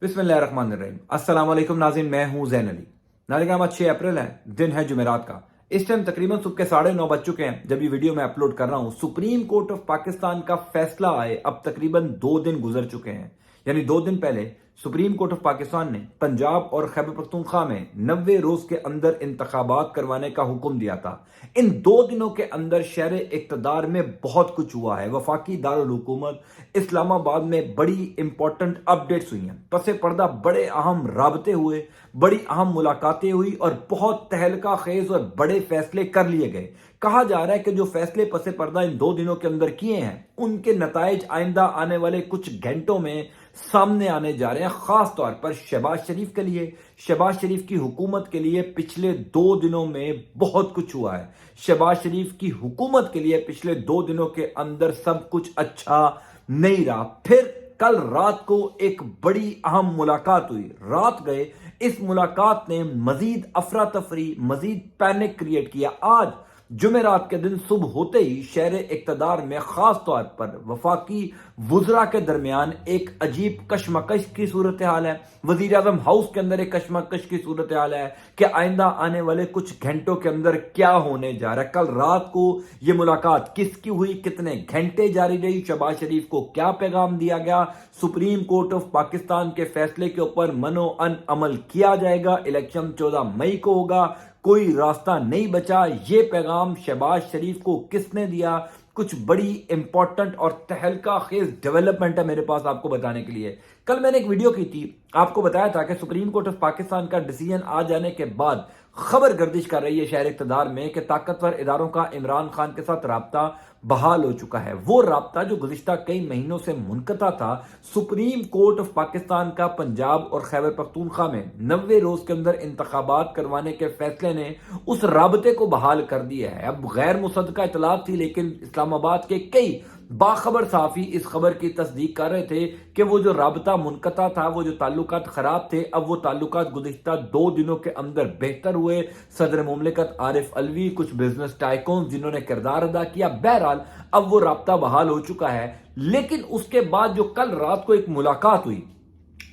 बिस्मिल्लाहिर्रहमानिर्रहीम। अस्सलाम वालेकुम नाज़रीन, मैं हूं ज़ैन अली। नाज़रीन, आज 6 अप्रैल है, दिन है जुमेरात का। इस टाइम तकरीबन सुबह के 9:30 बज चुके हैं जब ये वीडियो मैं अपलोड कर रहा हूं। सुप्रीम कोर्ट ऑफ पाकिस्तान का फैसला आए अब तकरीबन 2 दिन गुजर चुके हैं। यानी 2 दिन पहले सुप्रीम कोर्ट ऑफ पाकिस्तान ने पंजाब और खैबर पख्तूनख्वा में 90 रोज के अंदर इंतखाबात करवाने का हुक्म दिया था। इन 2 दिनों के अंदर शहर इक्तदार में बहुत कुछ हुआ है। वफाकी दारुल हुकूमत इस्लामाबाद में बड़ी इंपॉर्टेंट अपडेट्स हुई हैं। पसे पर्दा बड़े अहम राबते हुए, बड़ी अहम मुलाकातें हुई और बहुत तहलका खेज और बड़े फैसले कर लिए गए। कहा जा रहा है कि जो फैसले पसे पर्दा इन 2 दिनों के अंदर किए हैं उनके नताइज आइंदा आने वाले कुछ घंटों में सामने आने जा रहे हैं। खास तौर पर शहबाज शरीफ के लिए, शहबाज शरीफ की हुकूमत के लिए पिछले 2 दिनों में बहुत कुछ हुआ है। शहबाज शरीफ की हुकूमत के लिए पिछले 2 दिनों के अंदर सब कुछ अच्छा नहीं रहा। फिर कल रात को एक बड़ी अहम मुलाकात हुई। रात गए, इस मुलाकात ने मजीद अफरा तफरी, मजीद पैनिक क्रिएट किया। आज जुमेरात के दिन सुबह होते ही शहर इक्तदार में खास तौर पर वफाकी वुजरा के दरमियान एक अजीब कशमकश की सूरत हाल है। वजीर आजम हाउस के अंदर एक कशमकश की सूरत हाल है कि आइंदा आने वाले कुछ घंटों के अंदर क्या होने जा रहा है। कल रात को यह मुलाकात किसकी हुई, कितने घंटे जारी रही, शहबाज शरीफ को क्या पैगाम दिया गया, सुप्रीम कोर्ट ऑफ पाकिस्तान के फैसले के ऊपर मनो अन अमल किया जाएगा, इलेक्शन 14 मई को होगा, कोई रास्ता नहीं बचा, ये पैगाम शहबाज शरीफ को किसने दिया। कुछ बड़ी इंपॉर्टेंट और तहलका खेज डेवलपमेंट है मेरे पास आपको बताने के लिए। कल मैंने एक वीडियो की थी, आपको बताया था कि सुप्रीम कोर्ट ऑफ पाकिस्तान का डिसीजन आ जाने के बाद खबर गर्दिश कर रही है शहर इक्तदार में कि ताकतवर इदारों का इमरान खान के साथ राब्ता बहाल हो चुका है। वो राब्ता जो गुज़िश्ता कई महीनों से मुनक़ता था, सुप्रीम कोर्ट ऑफ पाकिस्तान का पंजाब और खैबर पख्तूनख्वा में 90 रोज के अंदर इंतखाबात करवाने के फैसले ने उस राब्ते को बहाल कर दिया है। अब गैर मुसद्दका इतलात थी, लेकिन इस्लामाबाद के कई बाखबर साफी इस खबर की तस्दीक कर रहे थे कि वो जो राबता मुनक़ता था, वो जो ताल्लुकात खराब थे, अब वो ताल्लुकात गुज़िश्ता 2 दिनों के अंदर बेहतर हुए। सदर मुमलिकत आरिफ अलवी, कुछ बिजनेस टाइकून जिन्होंने किरदार अदा किया, बहरहाल अब वो राबता बहाल हो चुका है। लेकिन उसके बाद जो कल रात को एक मुलाकात हुई,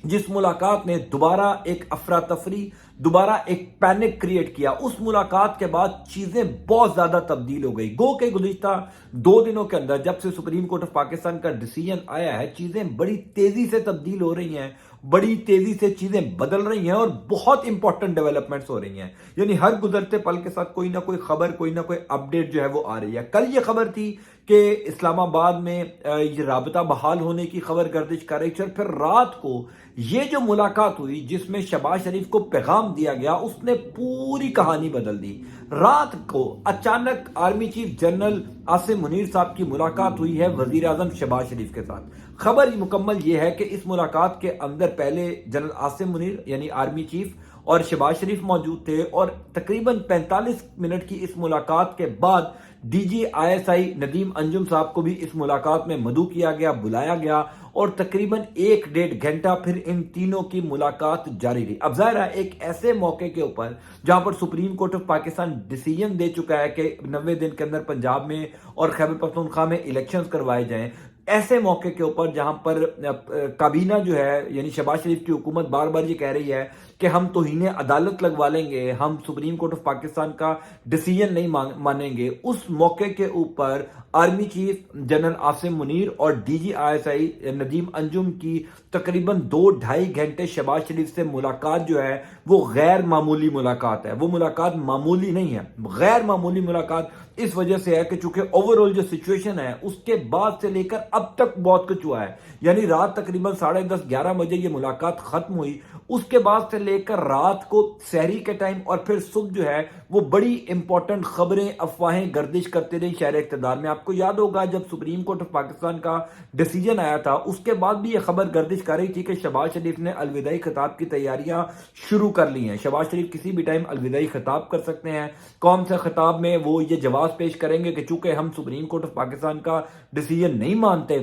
जिस मुलाकात ने दोबारा एक अफरा तफरी, दोबारा एक पैनिक क्रिएट किया, उस मुलाकात के बाद चीजें बहुत ज्यादा तब्दील हो गई। गो के गुज़िश्ता 2 दिनों के अंदर जब से सुप्रीम कोर्ट ऑफ पाकिस्तान का डिसीजन आया है, चीजें बड़ी तेजी से तब्दील हो रही हैं, बड़ी तेजी से चीजें बदल रही हैं और बहुत इंपॉर्टेंट डेवलपमेंट्स हो रही हैं। यानी हर गुजरते पल के साथ कोई ना कोई खबर, कोई ना कोई अपडेट जो है वो आ रही है। कल ये खबर थी कि इस्लामाबाद में ये राबता बहाल होने की खबर गर्दिश कर रही थी, और फिर रात को ये जो मुलाकात हुई जिसमें शहबाज शरीफ को पैगाम दिया गया, उसने पूरी कहानी बदल दी। रात को अचानक army chief general Asim Munir साहब की मुलाकात हुई है वजीर आजम शहबाज शरीफ के साथ। खबर मुकम्मल यह है कि इस मुलाकात के अंदर पहले जनरल आसिम मुनीर यानी आर्मी चीफ और शहबाज शरीफ मौजूद थे, और तकरीबन 45 मिनट की इस मुलाकात के बाद डीजी आईएसआई नदीम अंजुम साहब को भी इस मुलाकात में मदऊ किया गया, बुलाया गया, और तकरीबन 1-1.5 घंटा फिर इन तीनों की मुलाकात जारी रही। अब जाहिर है एक ऐसे मौके के ऊपर जहां पर supreme court of Pakistan decision दे चुका है कि 90 दिन के अंदर पंजाब में और खैबर पख्तूनख्वा में इलेक्शंस करवाए जाएं, ऐसे मौके के ऊपर जहां पर काबीना जो है यानी शहबाज शरीफ की हुकूमत बार बार ये कह रही है कि हम तौहीन अदालत लगवा लेंगे, हम सुप्रीम कोर्ट ऑफ पाकिस्तान का डिसीजन नहीं मानेंगे, उस मौके के ऊपर army chief general Asim Munir और डीजी आईएसआई नदीम अंजुम की तकरीबन 2-2.5 घंटे शहबाज शरीफ से मुलाकात जो है वो गैर मामूली मुलाकात है। वो मुलाकात मामूली नहीं है, गैर मामूली मुलाकात इस वजह से है कि चूंकि ओवरऑल जो सिचुएशन है उसके बाद से लेकर अब तक बहुत कुछ हुआ है। यानी रात तकरीबन 10:30-11 बजे ये मुलाकात खत्म हुई, उसके बाद से लेकर रात को सहरी के टाइम और फिर सुबह जो है वो बड़ी इंपॉर्टेंट खबरें, अफवाहें गर्दिश करते रही शहर इक्तदार में। आपको याद होगा जब सुप्रीम कोर्ट ऑफ पाकिस्तान का डिसीजन आया था, उसके बाद भी ये खबर गर्दिश कर रही थी कि शहबाज शरीफ ने अलविदाई खिताब की तैयारियां शुरू कर ली हैं। शहबाज शरीफ किसी भी टाइम अलविदाई खिताब कर सकते हैं। कौन से खिताब में वो ये जवाब पेश करेंगे कि चूंकि हम सुप्रीम कोर्ट ऑफ पाकिस्तान का डिसीजन नहीं मानते,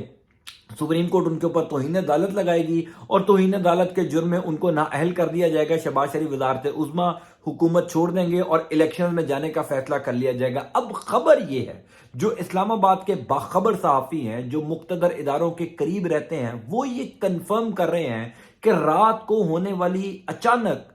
सुप्रीम कोर्ट उनके ऊपर तौहीन अदालत लगाएगी और तौहीन अदालत के जुर्म में उनको नाअहल कर दिया जाएगा। शहबाज शरीफ वजारत उज़्मा हुकूमत छोड़ देंगे और इलेक्शन में जाने का फैसला कर लिया जाएगा। अब खबर यह है, जो इस्लामाबाद के बाखबर सहाफ़ी हैं, जो मुक्तदर इदारों के करीब रहते हैं, वो ये कंफर्म कर रहे हैं کہ رات کو ہونے والی اچانک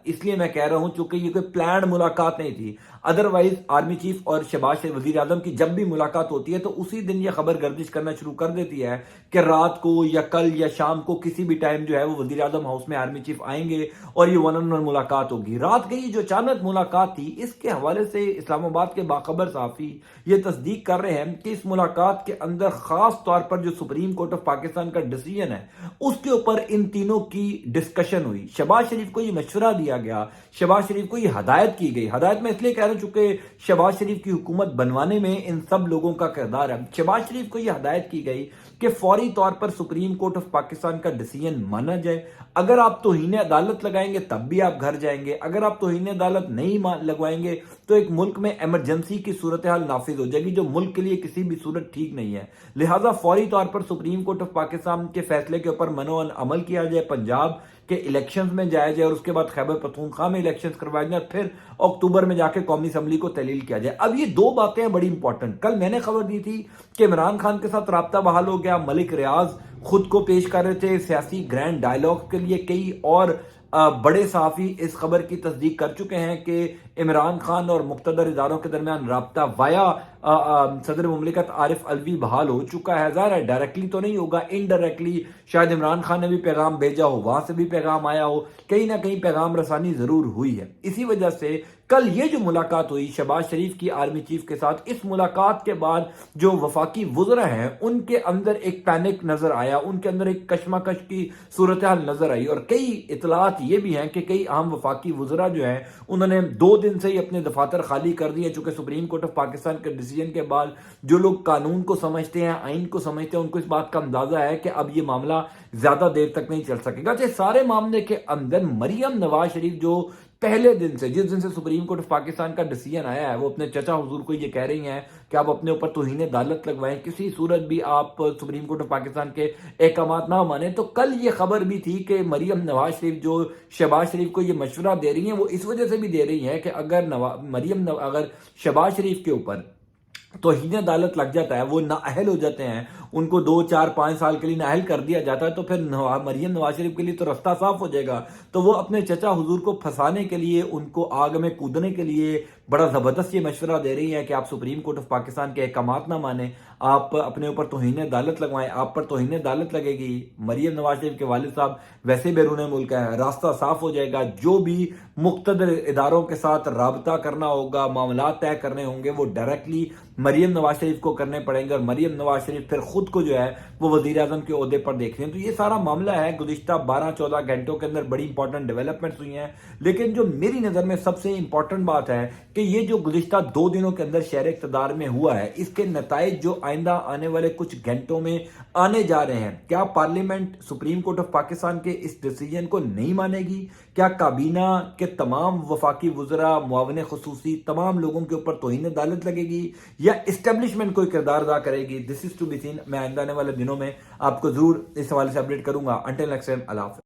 اس لیے میں کہہ رہا ہوں چونکہ یہ کوئی پلانڈ ملاقات نہیں تھی. ادروائز آرمی چیف اور شہباز شریف وزیر اعظم کی جب بھی ملاقات ہوتی ہے تو اسی دن یہ خبر گردش کرنا شروع کر دیتی ہے کہ رات کو یا کل یا شام کو کسی بھی ٹائم جو ہے وہ وزیر اعظم ہاؤس میں آرمی چیف آئیں گے اور یہ ون آن ون ملاقات ہوگی. رات کی جو اچانک ملاقات تھی اس کے حوالے سے اسلام آباد کے باخبر صحافی یہ تصدیق کر رہے ہیں کہ اس ملاقات کے اندر خاص طور پر جو سپریم کورٹ آف پاکستان کا ڈیسیژن ہے اس کے اوپر ان تینوں کی ڈسکشن ہوئی. شہباز شریف کو یہ مشورہ دیا گیا, شہباز شریف کو یہ ہدایت کی گئی. ہدایت میں اس لیے کہہ رہا ہوں چونکہ شہباز شریف کی حکومت بنوانے میں ان سب لوگوں کا کردار ہے. شہباز شریف کو یہ ہدایت کی گئی کہ فوری طور پر سپریم کورٹ آف پاکستان کا ڈیسیژن مانا جائے. اگر آپ توہین عدالت لگائیں گے تب بھی آپ گھر جائیں گے, اگر آپ توہین عدالت نہیں لگوائیں گے تو ایک ملک میں ایمرجنسی کی صورتحال نافذ ہو جائے گی جو ملک کے لیے کسی بھی صورت ٹھیک نہیں ہے. لہٰذا فوری طور پر سپریم کورٹ آف پاکستان کے فیصلے کے اوپر منوعن عمل کیا جائے, پنجاب کے الیکشنز میں جایا جائے اور اس کے بعد خیبر پختونخوا میں الیکشنز کروائے جائیں, پھر اکتوبر میں جا کے قومی اسمبلی کو تحلیل کیا جائے. اب یہ دو باتیں ہیں بڑی امپورٹنٹ. کل میں نے خبر دی تھی کہ عمران خان کے ساتھ رابطہ بحال ہو گیا, ملک ریاض خود کو پیش کر رہے تھے سیاسی گرینڈ ڈائیلاگ کے لیے. کئی اور بڑے صحافی اس خبر کی تصدیق کر چکے ہیں کہ عمران خان اور مقتدر اداروں کے درمیان رابطہ وایا صدر مملکت عارف علوی بحال ہو چکا ہے. ظاہر ہے ڈائریکٹلی تو نہیں ہوگا, انڈائریکٹلی شاید عمران خان نے بھی پیغام بھیجا ہو, وہاں سے بھی پیغام آیا ہو, کہیں نہ کہیں پیغام رسانی ضرور ہوئی ہے. اسی وجہ سے کل یہ جو ملاقات ہوئی شہباز شریف کی آرمی چیف کے ساتھ, اس ملاقات کے بعد جو وفاقی وزراء ہیں ان کے اندر ایک پینک نظر آیا, ان کے اندر ایک کشمکش کی صورتحال نظر آئی. اور کئی اطلاعات یہ بھی ہیں کہ کئی اہم وفاقی وزراء جو ہیں انہوں نے 2 دن سے ہی اپنے دفاتر خالی کر دیے, چونکہ سپریم کورٹ آف پاکستان کے ڈیسیژن کے بعد جو لوگ قانون کو سمجھتے ہیں, آئین کو سمجھتے ہیں, ان کو اس بات کا اندازہ ہے کہ اب یہ معاملہ زیادہ دیر تک نہیں چل سکے گا. سارے معاملے کے اندر مریم نواز شریف جو پہلے دن سے, جس دن سے سپریم کورٹ آف پاکستان کا ڈیسیژن آیا ہے, وہ اپنے چچا حضور کو یہ کہہ رہی ہیں کہ آپ اپنے اوپر توہین عدالت لگوائیں, کسی صورت بھی آپ سپریم کورٹ آف پاکستان کے احکامات نہ مانیں. تو کل یہ خبر بھی تھی کہ مریم نواز شریف جو شہباز شریف کو یہ مشورہ دے رہی ہیں وہ اس وجہ سے بھی دے رہی ہیں کہ اگر شہباز شریف کے اوپر توہین عدالت لگ جاتا ہے, وہ نااہل ہو جاتے ہیں, ان کو 2 4 5 سال کے لیے نااہل کر دیا جاتا ہے, تو پھر مریم نواز شریف کے لیے تو رستہ صاف ہو جائے گا. تو وہ اپنے چچا حضور کو پھنسانے کے لیے, ان کو آگ میں کودنے کے لیے بڑا زبردست یہ مشورہ دے رہی ہے کہ آپ سپریم کورٹ آف پاکستان کے احکامات نہ مانیں, آپ اپنے اوپر توہین عدالت لگوائیں, آپ پر توہین عدالت لگے گی. مریم نواز شریف کے والد صاحب ویسے بیرون ملک ہے, راستہ صاف ہو جائے گا. جو بھی مقتدر اداروں کے ساتھ رابطہ کرنا ہوگا, معاملات طے کرنے ہوں گے, وہ ڈائریکٹلی مریم نواز شریف کو کرنے پڑیں گے, اور مریم نواز شریف پھر خود کو جو ہے وہ وزیر اعظم کے عہدے پر دیکھ رہے ہیں. تو یہ سارا معاملہ ہے. گزشتہ 12-14 گھنٹوں کے اندر بڑی امپورٹنٹ ڈیولپمنٹس ہوئی ہیں, لیکن جو میری نظر میں سب سے امپورٹنٹ بات ہے کہ یہ جو گزشتہ 2 دنوں کے اندر شہر اقتدار میں ہوا ہے, اس کے نتائج جو آئندہ آنے والے کچھ گھنٹوں میں آنے جا رہے ہیں. کیا parliament supreme court of Pakistan کے اس ڈیسیژن کو نہیں مانے گی؟ کیا کابینہ کے تمام وفاقی وزراء, معاون خصوصی, تمام لوگوں کے اوپر توہین عدالت لگے گی, یا اسٹیبلشمنٹ کوئی کردار ادا کرے گی؟ دس از ٹو بی سین. میں آئندہ آنے والے دنوں میں آپ کو ضرور اس حوالے سے اپڈیٹ کروں گا. انٹل نیکسٹ ٹائم, اللہ حافظ.